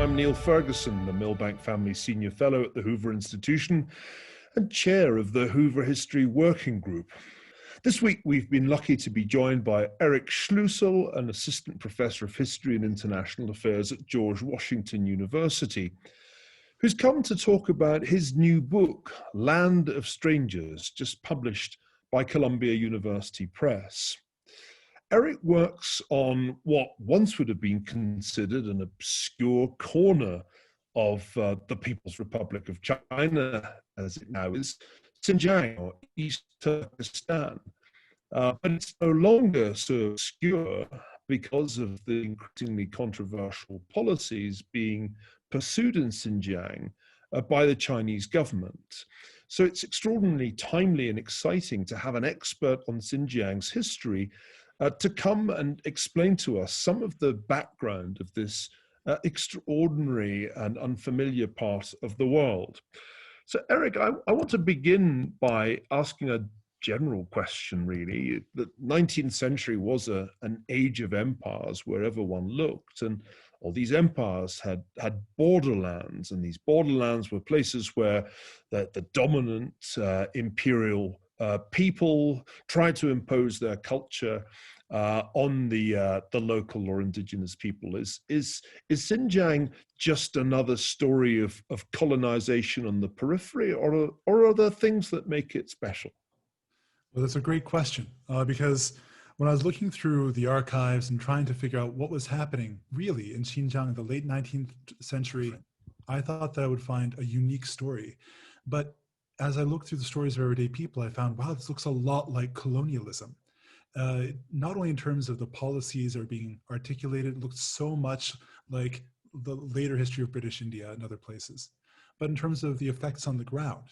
I'm Neil Ferguson, the Milbank Family Senior Fellow at the Hoover Institution and Chair of the Hoover History Working Group. This week, we've been lucky to be joined by Eric Schlussel, an Assistant Professor of History and International Affairs at George Washington University, who's come to talk about his new book, Land of Strangers, just published by Columbia University Press. Eric works on what once would have been considered an obscure corner of the People's Republic of China, as it now is, Xinjiang, or East Turkestan. But it's no longer so obscure because of the increasingly controversial policies being pursued in Xinjiang by the Chinese government. So it's extraordinarily timely and exciting to have an expert on Xinjiang's history to come and explain to us some of the background of this extraordinary and unfamiliar part of the world. So Eric, I want to begin by asking a general question, really. The 19th century was an age of empires wherever one looked, and all these empires had borderlands, and these borderlands were places where the dominant imperial people tried to impose their culture on the local or indigenous people. Is Xinjiang just another story of colonization on the periphery, or are there things that make it special? Well, that's a great question, because when I was looking through the archives and trying to figure out what was happening really in Xinjiang in the late 19th century, I thought that I would find a unique story. But as I looked through the stories of everyday people, I found, wow, this looks a lot like colonialism. Not only in terms of the policies that are being articulated, it looks so much like the later history of British India and other places, but in terms of the effects on the ground.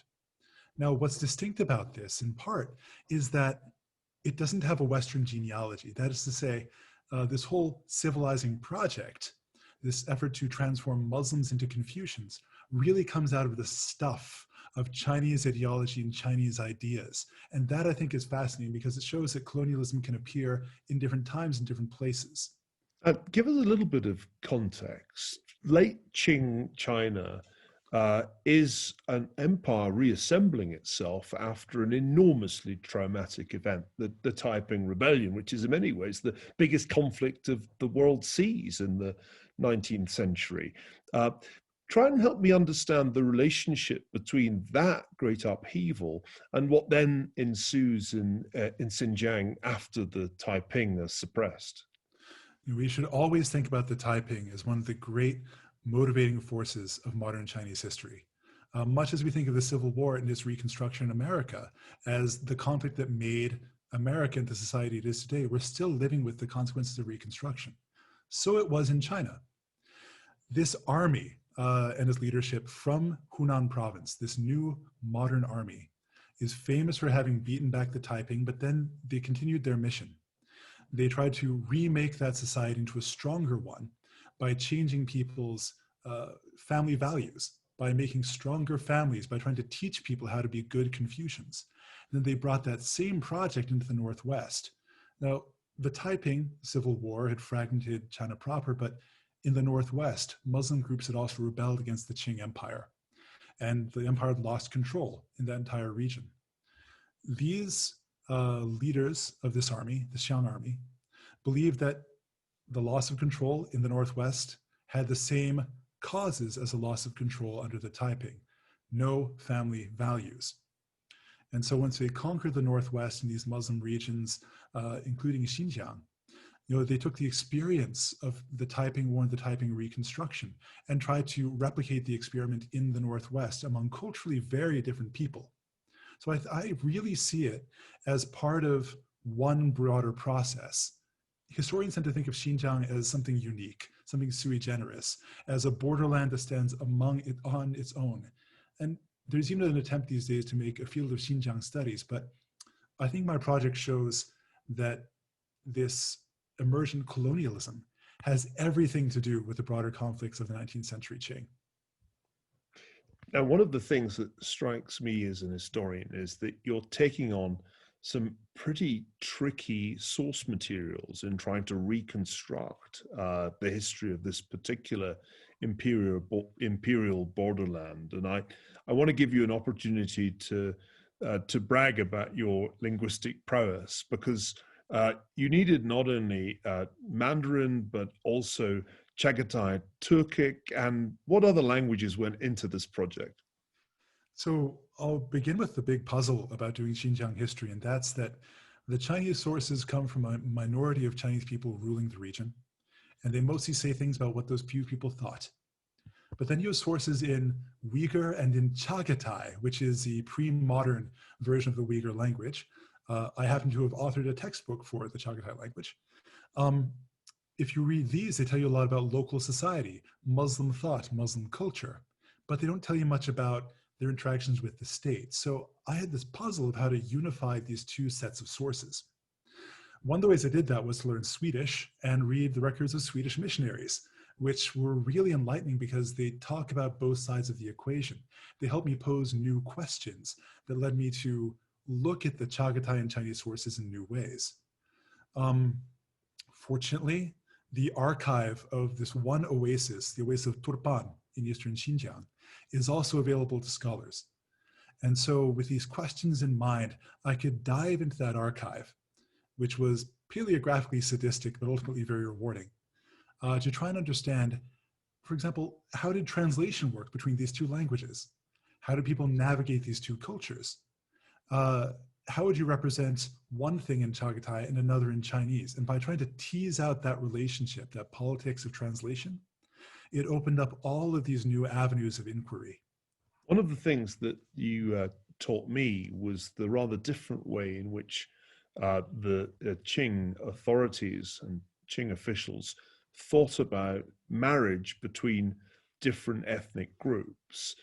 Now, what's distinct about this, in part, is that it doesn't have a Western genealogy. That is to say, this whole civilizing project, this effort to transform Muslims into Confucians, really comes out of the stuff of Chinese ideology and Chinese ideas. And that, I think, is fascinating because it shows that colonialism can appear in different times and different places. Give us a little bit of context. Late Qing China is an empire reassembling itself after an enormously traumatic event, the Taiping Rebellion, which is in many ways the biggest conflict of the world sees in the 19th century. Try and help me understand the relationship between that great upheaval and what then ensues in Xinjiang after the Taiping are suppressed. We should always think about the Taiping as one of the great motivating forces of modern Chinese history. Much as we think of the Civil War and its reconstruction in America as the conflict that made America into the society it is today, we're still living with the consequences of Reconstruction. So it was in China. This army and its leadership from Hunan province, this new modern army, is famous for having beaten back the Taiping, but then they continued their mission. They tried to remake that society into a stronger one by changing people's family values, by making stronger families, by trying to teach people how to be good Confucians. And then they brought that same project into the Northwest. Now, the Taiping Civil War had fragmented China proper, but in the Northwest, Muslim groups had also rebelled against the Qing Empire, and the empire had lost control in that entire region. These leaders of this army, the Xiang army, believed that the loss of control in the Northwest had the same causes as a loss of control under the Taiping: no family values. And so once they conquered the Northwest in these Muslim regions, including Xinjiang, they took the experience of the Taiping War and the Taiping Reconstruction and tried to replicate the experiment in the Northwest among culturally very different people. So I really see it as part of one broader process. Historians tend to think of Xinjiang as something unique, something sui generis, as a borderland that stands on its own. And there's even an attempt these days to make a field of Xinjiang studies, but I think my project shows that this emergent colonialism has everything to do with the broader conflicts of the 19th century Qing. Now, one of the things that strikes me as an historian is that you're taking on some pretty tricky source materials in trying to reconstruct the history of this particular imperial borderland. And I want to give you an opportunity to brag about your linguistic prowess, because you needed not only Mandarin, but also Chagatai, Turkic, and what other languages went into this project? So I'll begin with the big puzzle about doing Xinjiang history, and that's that the Chinese sources come from a minority of Chinese people ruling the region, and they mostly say things about what those few people thought. But then you have sources in Uyghur and in Chagatai, which is the pre-modern version of the Uyghur language. I happen to have authored a textbook for the Chagatai language. If you read these, they tell you a lot about local society, Muslim thought, Muslim culture, but they don't tell you much about their interactions with the state. So I had this puzzle of how to unify these two sets of sources. One of the ways I did that was to learn Swedish and read the records of Swedish missionaries, which were really enlightening because they talk about both sides of the equation. They helped me pose new questions that led me to look at the Chagatai and Chinese sources in new ways. Fortunately, the archive of this one oasis, the oasis of Turpan in eastern Xinjiang, is also available to scholars. And so with these questions in mind, I could dive into that archive, which was paleographically sadistic, but ultimately very rewarding, to try and understand, for example, how did translation work between these two languages? How do people navigate these two cultures? How would you represent one thing in Chagatai and another in Chinese? And by trying to tease out that relationship, that politics of translation, it opened up all of these new avenues of inquiry. One of the things that you taught me was the rather different way in which the Qing authorities and Qing officials thought about marriage between different ethnic groups.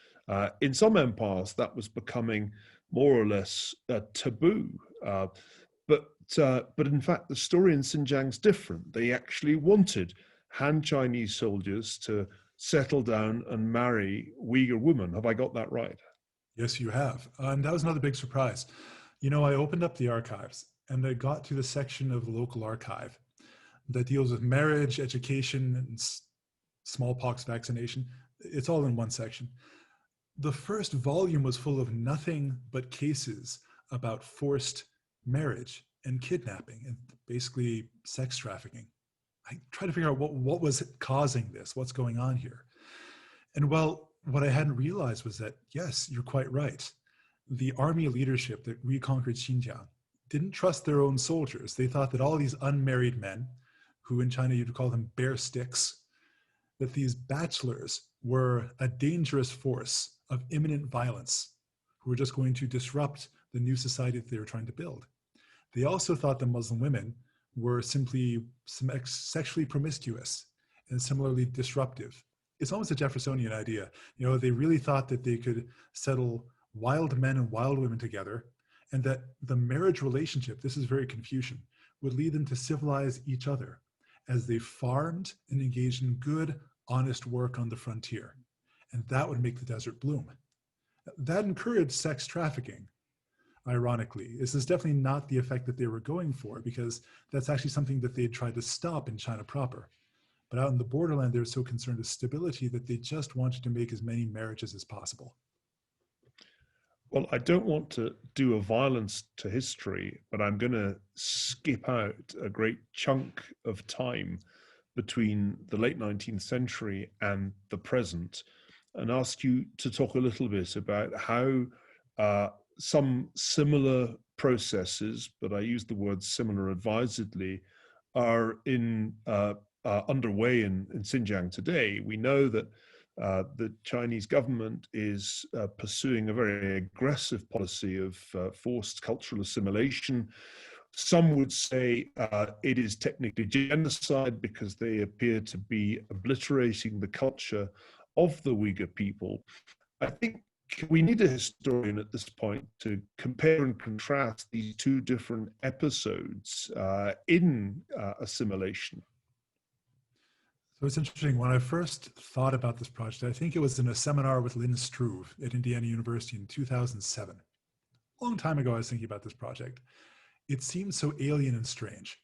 In some empires, that was becoming more or less taboo. But in fact, the story in Xinjiang is different. They actually wanted Han Chinese soldiers to settle down and marry Uyghur women. Have I got that right? Yes, you have. And that was another big surprise. You know, I opened up the archives and I got to the section of the local archive that deals with marriage, education, and smallpox vaccination. It's all in one section. The first volume was full of nothing but cases about forced marriage and kidnapping and basically sex trafficking. I tried to figure out what was causing this, what's going on here. And well, what I hadn't realized was that, yes, you're quite right. The army leadership that reconquered Xinjiang didn't trust their own soldiers. They thought that all these unmarried men, who in China you'd call them bear sticks, that these bachelors were a dangerous force of imminent violence who were just going to disrupt the new society that they were trying to build. They also thought that Muslim women were simply sexually promiscuous and similarly disruptive. It's almost a Jeffersonian idea. You know, they really thought that they could settle wild men and wild women together, and that the marriage relationship, this is very Confucian, would lead them to civilize each other as they farmed and engaged in good, honest work on the frontier. And that would make the desert bloom. That encouraged sex trafficking, ironically. This is definitely not the effect that they were going for, because that's actually something that they had tried to stop in China proper. But out in the borderland, they were so concerned with stability that they just wanted to make as many marriages as possible. Well, I don't want to do a violence to history, but I'm going to skip out a great chunk of time between the late 19th century and the present and ask you to talk a little bit about how some similar processes, but I use the word similar advisedly, are underway in Xinjiang today. We know that the Chinese government is pursuing a very aggressive policy of forced cultural assimilation. Some would say it is technically genocide because they appear to be obliterating the culture of the Uyghur people. I think we need a historian at this point to compare and contrast these two different episodes in assimilation. So it's interesting. When I first thought about this project, I think it was in a seminar with Lynn Struve at Indiana University in 2007. A long time ago, I was thinking about this project. It seemed so alien and strange.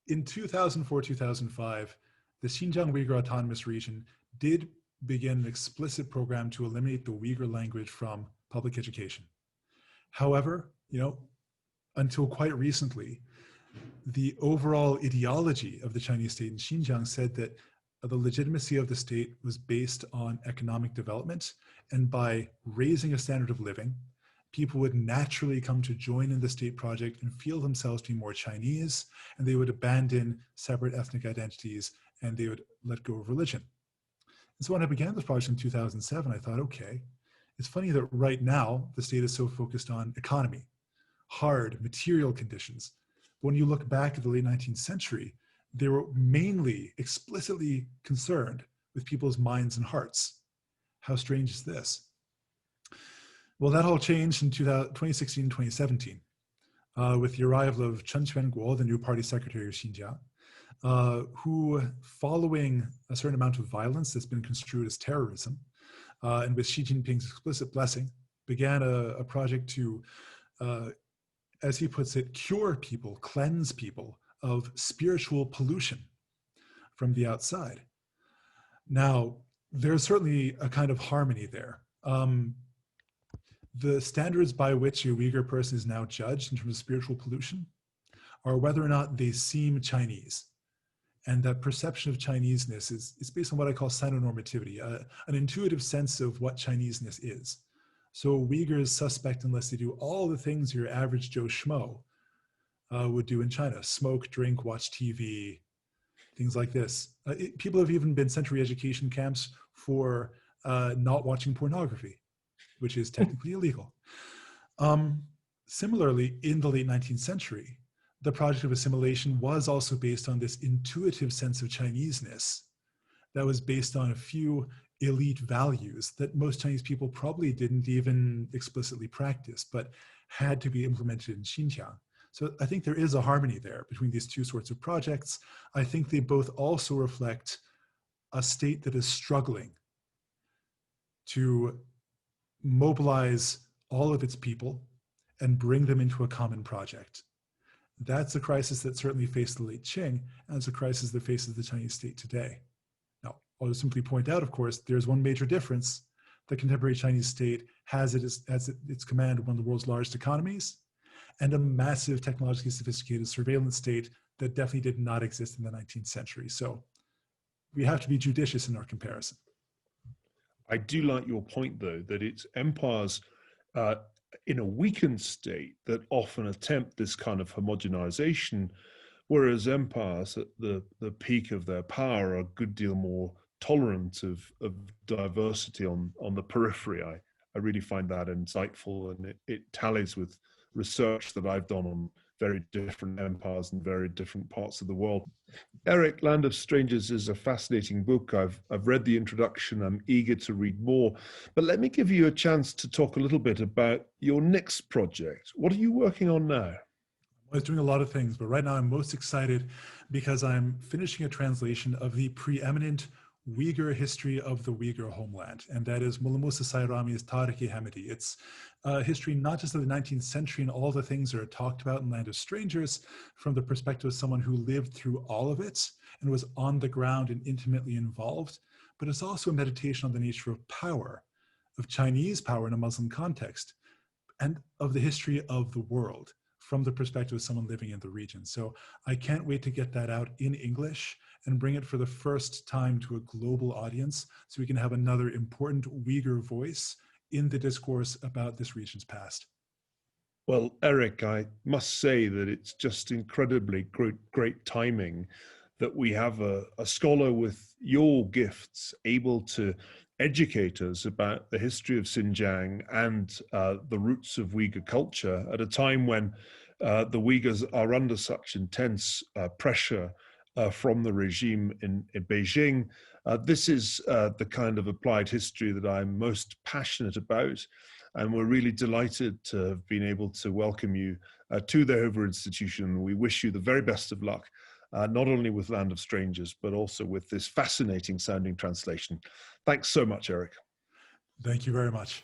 In 2004, 2005, the Xinjiang Uyghur Autonomous Region did begin an explicit program to eliminate the Uyghur language from public education. However, until quite recently, the overall ideology of the Chinese state in Xinjiang said that the legitimacy of the state was based on economic development, and by raising a standard of living, people would naturally come to join in the state project and feel themselves to be more Chinese, and they would abandon separate ethnic identities, and they would let go of religion. And so when I began this project in 2007, I thought, okay, it's funny that right now the state is so focused on economy, hard material conditions. But when you look back at the late 19th century, they were mainly explicitly concerned with people's minds and hearts. How strange is this? Well, that all changed in 2016 and 2017 with the arrival of Chen Quanguo, the new party secretary of Xinjiang, who, following a certain amount of violence that's been construed as terrorism, and with Xi Jinping's explicit blessing, began a project to, as he puts it, cure people, cleanse people of spiritual pollution from the outside. Now, there's certainly a kind of harmony there. The standards by which a Uyghur person is now judged in terms of spiritual pollution are whether or not they seem Chinese. And that perception of Chineseness is based on what I call sinonormativity, an intuitive sense of what Chineseness is. So Uyghurs suspect unless they do all the things your average Joe Schmo would do in China: smoke, drink, watch TV, things like this. People have even been sent to re-education camps for not watching pornography, which is technically illegal. Similarly, in the late 19th century, the project of assimilation was also based on this intuitive sense of Chineseness that was based on a few elite values that most Chinese people probably didn't even explicitly practice, but had to be implemented in Xinjiang. So I think there is a harmony there between these two sorts of projects. I think they both also reflect a state that is struggling to mobilize all of its people and bring them into a common project. That's a crisis that certainly faced the late Qing, and it's a crisis that faces the Chinese state today. Now, I'll just simply point out, of course, there's one major difference. The contemporary Chinese state has at its command one of the world's largest economies and a massive technologically sophisticated surveillance state that definitely did not exist in the 19th century. So we have to be judicious in our comparison. I do like your point, though, that it's empires in a weakened state that often attempt this kind of homogenization, whereas empires at the peak of their power are a good deal more tolerant of diversity on the periphery. I really find that insightful, and it tallies with research that I've done on very different empires in very different parts of the world. Eric, Land of Strangers is a fascinating book. I've read the introduction. I'm eager to read more. But let me give you a chance to talk a little bit about your next project. What are you working on now? I was doing a lot of things, but right now I'm most excited because I'm finishing a translation of the preeminent Uyghur history of the Uyghur homeland, and that is Mullah Musa Sairami's Tarikh-i Hamidi. It's history not just of the 19th century and all the things that are talked about in Land of Strangers from the perspective of someone who lived through all of it and was on the ground and intimately involved, but it's also a meditation on the nature of power, of Chinese power in a Muslim context, and of the history of the world from the perspective of someone living in the region. So I can't wait to get that out in English and bring it for the first time to a global audience so we can have another important Uyghur voice in the discourse about this region's past. Well, Eric, I must say that it's just incredibly great timing that we have a scholar with your gifts able to educate us about the history of Xinjiang and the roots of Uyghur culture at a time when the Uyghurs are under such intense pressure from the regime in Beijing. This is the kind of applied history that I'm most passionate about, and we're really delighted to have been able to welcome you to the Hoover Institution. We wish you the very best of luck, not only with Land of Strangers, but also with this fascinating sounding translation. Thanks so much, Eric. Thank you very much.